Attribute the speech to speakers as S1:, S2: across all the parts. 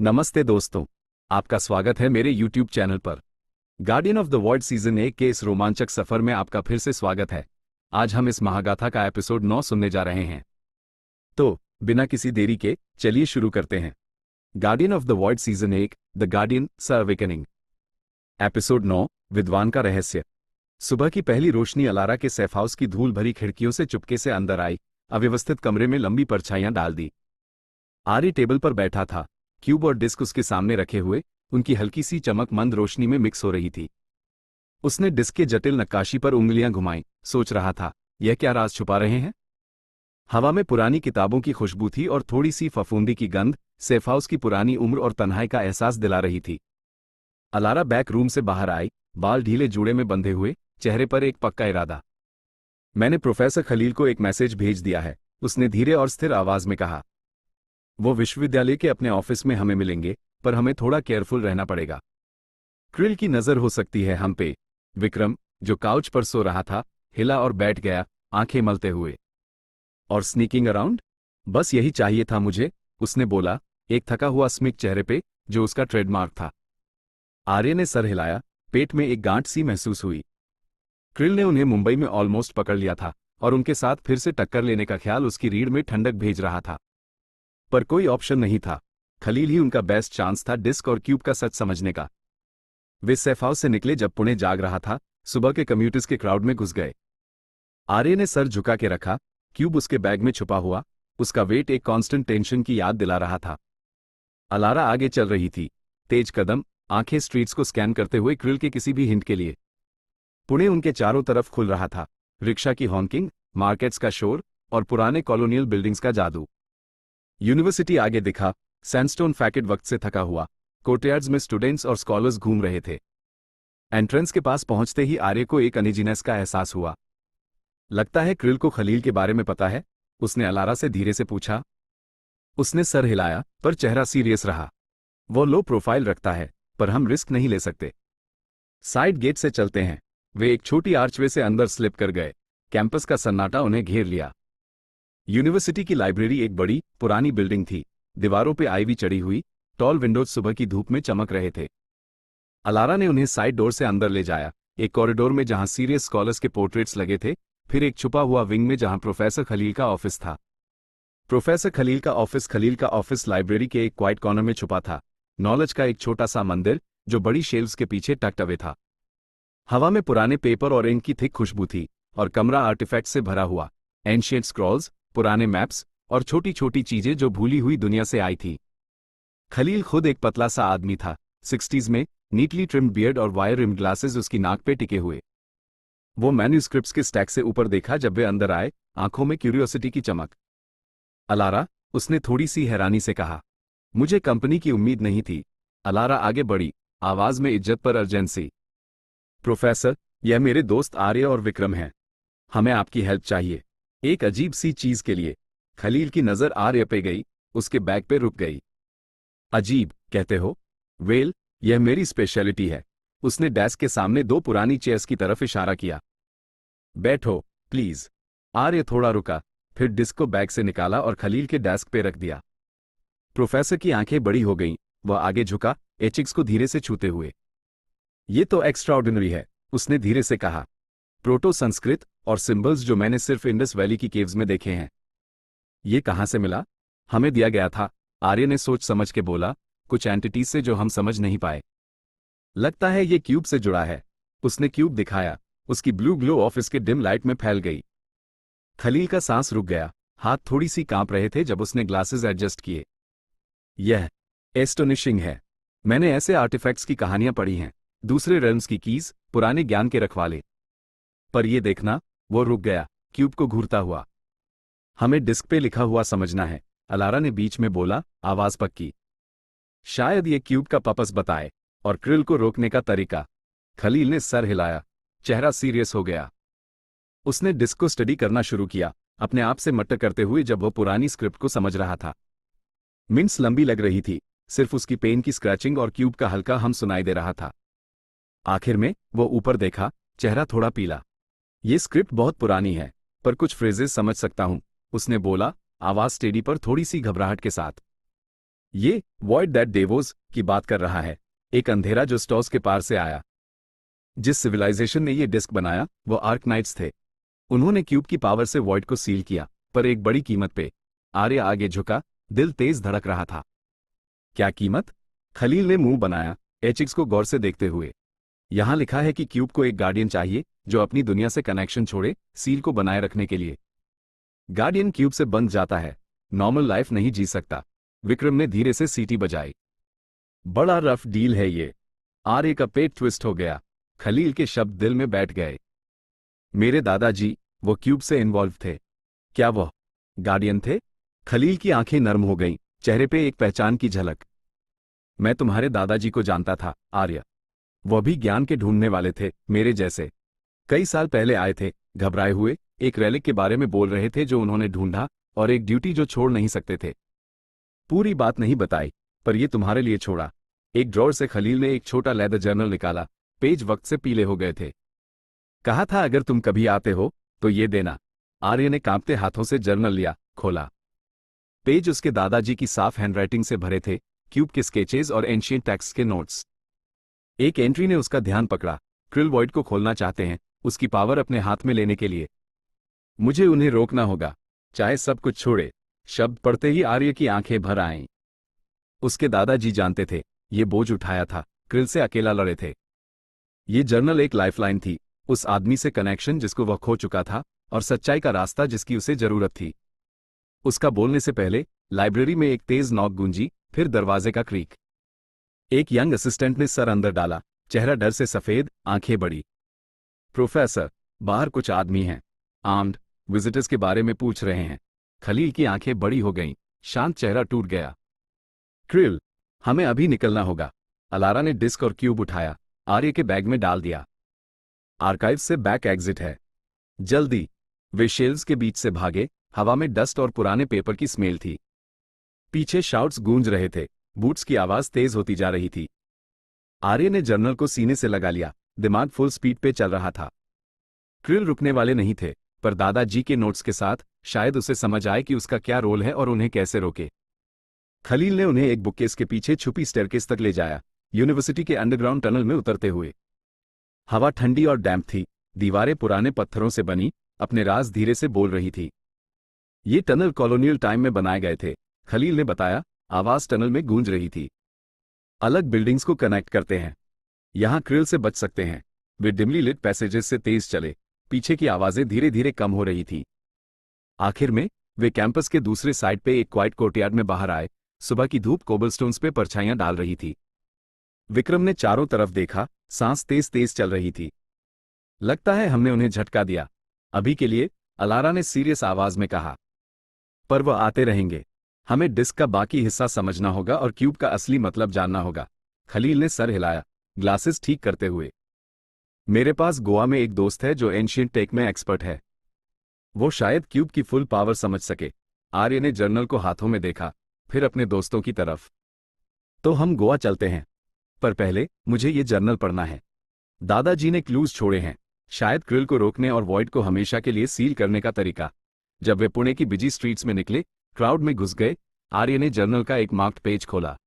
S1: नमस्ते दोस्तों, आपका स्वागत है मेरे YouTube चैनल पर। Guardian of the void season 1 के इस रोमांचक सफर में आपका फिर से स्वागत है। आज हम इस महागाथा का एपिसोड 9 सुनने जा रहे हैं। तो बिना किसी देरी के चलिए शुरू करते हैं। Guardian of the void season 1, the guardian the awakening. Episode 9, विद्वान का रहस्य। सुबह की पहली रोशनी अलारा के सेफ हाउस की धूल भरी खिड़कियों से चुपके से अंदर आई, अव्यवस्थित कमरे में लंबी परछाइयां डाल दी। आर्य टेबल पर बैठा था, क्यूब और डिस्क उसके सामने रखे हुए, उनकी हल्की सी चमक मंद रोशनी में मिक्स हो रही थी। उसने डिस्क के जटिल नक्काशी पर उंगलियां घुमाईं, सोच रहा था, यह क्या राज छुपा रहे हैं। हवा में पुरानी किताबों की खुशबू थी और थोड़ी सी फफूंदी की गंध सेफ हाउस की पुरानी उम्र और तन्हाई का एहसास दिला रही थी। अलारा बैक रूम से बाहर आई, बाल ढीले जूड़े में बंधे हुए, चेहरे पर एक पक्का इरादा। मैंने प्रोफेसर खलील को एक मैसेज भेज दिया है, उसने धीरे और स्थिर आवाज में कहा। वो विश्वविद्यालय के अपने ऑफिस में हमें मिलेंगे, पर हमें थोड़ा केयरफुल रहना पड़ेगा। क्रिल की नजर हो सकती है हम पे। विक्रम, जो काउच पर सो रहा था, हिला और बैठ गया, आंखें मलते हुए। और स्नीकिंग अराउंड? बस यही चाहिए था मुझे, उसने बोला, एक थका हुआ स्मित चेहरे पे, जो उसका ट्रेडमार्क था। आर्य ने सर हिलाया, पेट में एक गांठ सी महसूस हुई। क्रिल ने उन्हें मुंबई में ऑलमोस्ट पकड़ लिया था, और उनके साथ फिर से टक्कर लेने का ख्याल उसकी रीढ़ में ठंडक भेज रहा था। पर कोई ऑप्शन नहीं था। खलील ही उनका बेस्ट चांस था डिस्क और क्यूब का सच समझने का। वे सेफ हाउस से निकले जब पुणे जाग रहा था, सुबह के कम्यूटर्स के क्राउड में घुस गए। आर्य ने सर झुका के रखा, क्यूब उसके बैग में छुपा हुआ, उसका वेट एक कांस्टेंट टेंशन की याद दिला रहा था। अलारा आगे चल रही थी, तेज कदम, आंखें स्ट्रीट्स को स्कैन करते हुए क्रिल के किसी भी हिंट के लिए। पुणे उनके चारों तरफ खुल रहा था, रिक्शा की हॉन्किंग, मार्केट्स का शोर और पुराने कॉलोनियल बिल्डिंग्स का जादू। यूनिवर्सिटी आगे दिखा, सैंडस्टोन फैकेट वक्त से थका हुआ, कोर्टयार्ड्स में स्टूडेंट्स और स्कॉलर्स घूम रहे थे। एंट्रेंस के पास पहुंचते ही आर्य को एक अनइजीनेस का एहसास हुआ। लगता है क्रिल को खलील के बारे में पता है, उसने अलारा से धीरे से पूछा। उसने सर हिलाया, पर चेहरा सीरियस रहा। वो लो प्रोफाइल रखता है, पर हम रिस्क नहीं ले सकते। साइड गेट से चलते हैं। वे एक छोटी आर्चवे से अंदर स्लिप कर गए। कैंपस का सन्नाटा उन्हें घेर लिया। यूनिवर्सिटी की लाइब्रेरी एक बड़ी, पुरानी बिल्डिंग थी। दीवारों पे आईवी चढ़ी हुई, टॉल विंडोज सुबह की धूप में चमक रहे थे। अलारा ने उन्हें साइड डोर से अंदर ले जाया, एक कॉरिडोर में जहां सीरियस स्कॉलर्स के पोर्ट्रेट्स लगे थे, फिर एक छुपा हुआ विंग में जहां प्रोफेसर खलील का ऑफिस था। प्रोफेसर खलील का ऑफिस लाइब्रेरी के एक क्वाइट कॉर्नर में छुपा था, नॉलेज का एक छोटा सा मंदिर, जो बड़ी शेल्व्स के पीछे टक्ड अवे था। हवा में पुराने पेपर और इंक की थिक खुशबू थी, और कमरा आर्टिफैक्ट से भरा हुआ, एंशिएंट स्क्रॉल्स, पुराने मैप्स और छोटी छोटी चीजें जो भूली हुई दुनिया से आई थी। खलील खुद एक पतला सा आदमी था, 60s में, नीटली ट्रिम्ड बियर्ड और वायर रिम्ड ग्लासेस उसकी नाक पे टिके हुए। वो मैन्यूस्क्रिप्ट्स के स्टैक से ऊपर देखा जब वे अंदर आए, आंखों में क्यूरियोसिटी की चमक। अलारा, उसने थोड़ी सी हैरानी से कहा। मुझे कंपनी की उम्मीद नहीं थी। अलारा आगे बढ़ी, आवाज में इज्जत पर अर्जेंसी। प्रोफेसर, यह मेरे दोस्त आर्य और विक्रम हैं। हमें आपकी हेल्प चाहिए, एक अजीब सी चीज के लिए। खलील की नजर आर्य पे गई, उसके बैग पे रुक गई। अजीब कहते हो? वेल, यह मेरी स्पेशलिटी है। उसने डेस्क के सामने दो पुरानी चेयर्स की तरफ इशारा किया। बैठो, प्लीज। आर्य थोड़ा रुका, फिर डिस्क को बैग से निकाला और खलील के डेस्क पे रख दिया। प्रोफेसर की आंखें बड़ी हो गईं, वह आगे झुका, एचिक्स को धीरे से छूते हुए। ये तो एक्स्ट्राऑर्डिनरी है, उसने धीरे से कहा। प्रोटो संस्कृत और सिंबल्स जो मैंने सिर्फ इंडस वैली की केव्स में देखे हैं। ये कहां से मिला? हमें दिया गया था, आर्य ने सोच समझ के बोला, कुछ एंटिटीज से जो हम समझ नहीं पाए। लगता है ये क्यूब से जुड़ा है। उसने क्यूब दिखाया, उसकी ब्लू ग्लो ऑफिस के डिम लाइट में फैल गई। खलील का सांस रुक गया, हाथ थोड़ी सी कांप रहे थे जब उसने ग्लासेस एडजस्ट किए। यह एस्टोनिशिंग है। मैंने ऐसे आर्टिफैक्ट्स की कहानियां पढ़ी हैं, दूसरे रेल्म्स की कीज, पुराने ज्ञान के रखवाले। पर ये देखना, वो रुक गया, क्यूब को घूरता हुआ। हमें डिस्क पे लिखा हुआ समझना है, अलारा ने बीच में बोला, आवाज पक्की। शायद ये क्यूब का पर्पस बताए, और क्रिल को रोकने का तरीका। खलील ने सर हिलाया, चेहरा सीरियस हो गया। उसने डिस्क को स्टडी करना शुरू किया, अपने आप से मट्टर करते हुए जब वो पुरानी स्क्रिप्ट को समझ रहा था। मिनट्स लंबी लग रही थी, सिर्फ उसकी पेन की स्क्रैचिंग और क्यूब का हल्का हम सुनाई दे रहा था। आखिर में वो ऊपर देखा, चेहरा थोड़ा पीला। ये स्क्रिप्ट बहुत पुरानी है, पर कुछ फ्रेजेस समझ सकता हूं, उसने बोला, आवाज स्टेडी पर थोड़ी सी घबराहट के साथ। ये वॉइड दैट डेवोस की बात कर रहा है, एक अंधेरा जो स्टॉस के पार से आया। जिस सिविलाइजेशन ने ये डिस्क बनाया वो आर्कनाइट्स थे। उन्होंने क्यूब की पावर से वॉइड को सील किया, पर एक बड़ी कीमत पे। आर्य आगे झुका, दिल तेज धड़क रहा था। क्या कीमत? खलील ने मुंह बनाया, एचिक्स को गौर से देखते हुए। यहां लिखा है कि क्यूब को एक गार्डियन चाहिए जो अपनी दुनिया से कनेक्शन छोड़े, सील को बनाए रखने के लिए। गार्डियन क्यूब से बंध जाता है, नॉर्मल लाइफ नहीं जी सकता। विक्रम ने धीरे से सीटी बजाई। बड़ा रफ डील है ये। आर्य का पेट ट्विस्ट हो गया। खलील के शब्द दिल में बैठ गए। मेरे दादाजी, वो क्यूब से इन्वॉल्व थे। क्या वह गार्डियन थे? खलील की आंखें नर्म हो गईं, चेहरे पे एक पहचान की झलक। मैं तुम्हारे दादाजी को जानता था, आर्य। वह भी ज्ञान के ढूंढने वाले थे, मेरे जैसे। कई साल पहले आए थे, घबराए हुए, एक रेलिक के बारे में बोल रहे थे जो उन्होंने ढूंढा, और एक ड्यूटी जो छोड़ नहीं सकते थे। पूरी बात नहीं बताई, पर ये तुम्हारे लिए छोड़ा। एक ड्रॉर से खलील ने एक छोटा लेदर जर्नल निकाला। पेज वक्त से पीले हो गए थे। कहा था अगर तुम कभी आते हो तो ये देना। आर्य ने कांपते हाथों से जर्नल लिया, खोला। पेज उसके दादाजी की साफ हैंडराइटिंग से भरे थे, क्यूब के स्केचेज और एंशिएंट टेक्स्ट के नोट्स। एक एंट्री ने उसका ध्यान पकड़ा। क्रिल वॉइड को खोलना चाहते हैं, उसकी पावर अपने हाथ में लेने के लिए। मुझे उन्हें रोकना होगा, चाहे सब कुछ छोड़े। शब्द पढ़ते ही आर्य की आंखें भर आईं। उसके दादाजी जानते थे, ये बोझ उठाया था, क्रिल से अकेला लड़े थे। ये जर्नल एक लाइफलाइन थी, उस आदमी से कनेक्शन जिसको वह खो चुका था, और सच्चाई का रास्ता जिसकी उसे जरूरत थी। उसका बोलने से पहले लाइब्रेरी में एक तेज नॉक गूंजी, फिर दरवाजे का क्रीक। एक यंग असिस्टेंट ने सर अंदर डाला, चेहरा डर से सफेद, आंखें बड़ी। प्रोफेसर, बाहर कुछ आदमी हैं, आर्म्ड, विजिटर्स के बारे में पूछ रहे हैं। खलील की आंखें बड़ी हो गईं, शांत चेहरा टूट गया। क्रिल, हमें अभी निकलना होगा। अलारा ने डिस्क और क्यूब उठाया, आर्य के बैग में डाल दिया। आर्काइव से बैक एग्जिट है, जल्दी। वे शेल्व्स के बीच से भागे, हवा में डस्ट और पुराने पेपर की स्मेल थी। पीछे शाउट्स गूंज रहे थे, बूट्स की आवाज तेज होती जा रही थी। आर्य ने जर्नल को सीने से लगा लिया, दिमाग फुल स्पीड पे चल रहा था। क्रिल रुकने वाले नहीं थे, पर दादाजी के नोट्स के साथ शायद उसे समझ आए कि उसका क्या रोल है और उन्हें कैसे रोके। खलील ने उन्हें एक बुककेस के पीछे छुपी स्टेयरकेस तक ले जाया, यूनिवर्सिटी के अंडरग्राउंड टनल में उतरते हुए। हवा ठंडी और डैम्प थी, दीवारें पुराने पत्थरों से बनी, अपने राज धीरे से बोल रही थी। ये टनल कॉलोनियल टाइम में बनाए गए थे, खलील ने बताया, आवाज टनल में गूंज रही थी। अलग बिल्डिंग्स को कनेक्ट करते हैं। यहां क्रिल से बच सकते हैं। वे डिमली लिट पैसेजेस से तेज चले, पीछे की आवाजें धीरे धीरे कम हो रही थी। आखिर में वे कैंपस के दूसरे साइड पे एक क्वाइट कोर्टयार्ड में बाहर आए। सुबह की धूप कोबलस्टोन्स पे परछाइयां डाल रही थी। विक्रम ने चारों तरफ देखा, सांस तेज तेज चल रही थी। लगता है हमने उन्हें झटका दिया। अभी के लिए, अलारा ने सीरियस आवाज में कहा। पर वह आते रहेंगे। हमें डिस्क का बाकी हिस्सा समझना होगा और क्यूब का असली मतलब जानना होगा। खलील ने सर हिलाया, ग्लासेस ठीक करते हुए। मेरे पास गोवा में एक दोस्त है जो एंशिएंट टेक में एक्सपर्ट है। वो शायद क्यूब की फुल पावर समझ सके। आर्य ने जर्नल को हाथों में देखा, फिर अपने दोस्तों की तरफ। तो हम गोवा चलते हैं, पर पहले मुझे ये जर्नल पढ़ना है। दादाजी ने क्लूज छोड़े हैं, शायद क्रिल को रोकने और वॉइड को हमेशा के लिए सील करने का तरीका। जब वे पुणे की बिजी स्ट्रीट्स में निकले, क्राउड में घुस गए, आर्य ने जर्नल का एक मार्क्ड पेज खोला।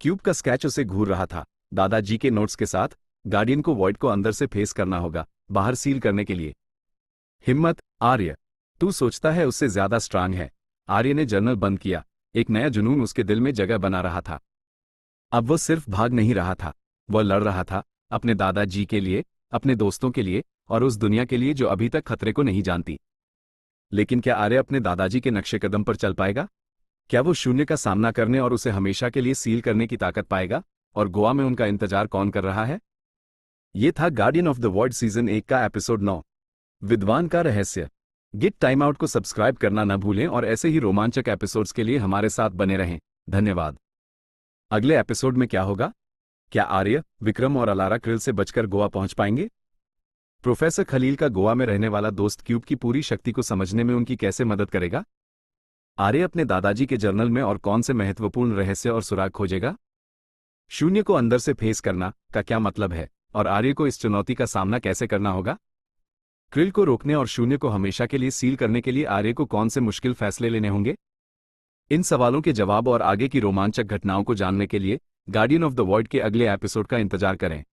S1: क्यूब का स्केच उसे घूर रहा था, दादाजी के नोट्स के साथ। गार्डियन को वॉइड को अंदर से फेस करना होगा, बाहर सील करने के लिए। हिम्मत, आर्य। तू सोचता है उससे ज्यादा स्ट्रांग है। आर्य ने जर्नल बंद किया, एक नया जुनून उसके दिल में जगह बना रहा था। अब वह सिर्फ भाग नहीं रहा था, वह लड़ रहा था, अपने दादाजी के लिए, अपने दोस्तों के लिए, और उस दुनिया के लिए जो अभी तक खतरे को नहीं जानती। लेकिन क्या आर्य अपने दादाजी के नक्शे कदम पर चल पाएगा? क्या वो शून्य का सामना करने और उसे हमेशा के लिए सील करने की ताकत पाएगा? और गोवा में उनका इंतजार कौन कर रहा है? ये था guardian of the void season 1 का एपिसोड 9, विद्वान का रहस्य। गिट टाइम आउट को सब्सक्राइब करना न भूलें और ऐसे ही रोमांचक एपिसोड्स के लिए हमारे साथ बने रहें। धन्यवाद। अगले एपिसोड में क्या होगा? क्या आर्य, विक्रम और अलारा क्रिल से बचकर गोवा पहुंच पाएंगे? प्रोफेसर खलील का गोवा में रहने वाला दोस्त क्यूब की पूरी शक्ति को समझने में उनकी कैसे मदद करेगा? आर्य अपने दादाजी के जर्नल में और कौन से महत्वपूर्ण रहस्य और सुराग खोजेगा? शून्य को अंदर से फेस करना का क्या मतलब है, और आर्य को इस चुनौती का सामना कैसे करना होगा? क्रिल को रोकने और शून्य को हमेशा के लिए सील करने के लिए आर्य को कौन से मुश्किल फैसले लेने होंगे? इन सवालों के जवाब और आगे की रोमांचक घटनाओं को जानने के लिए गार्डियन ऑफ द वॉइड के अगले एपिसोड का इंतजार करें।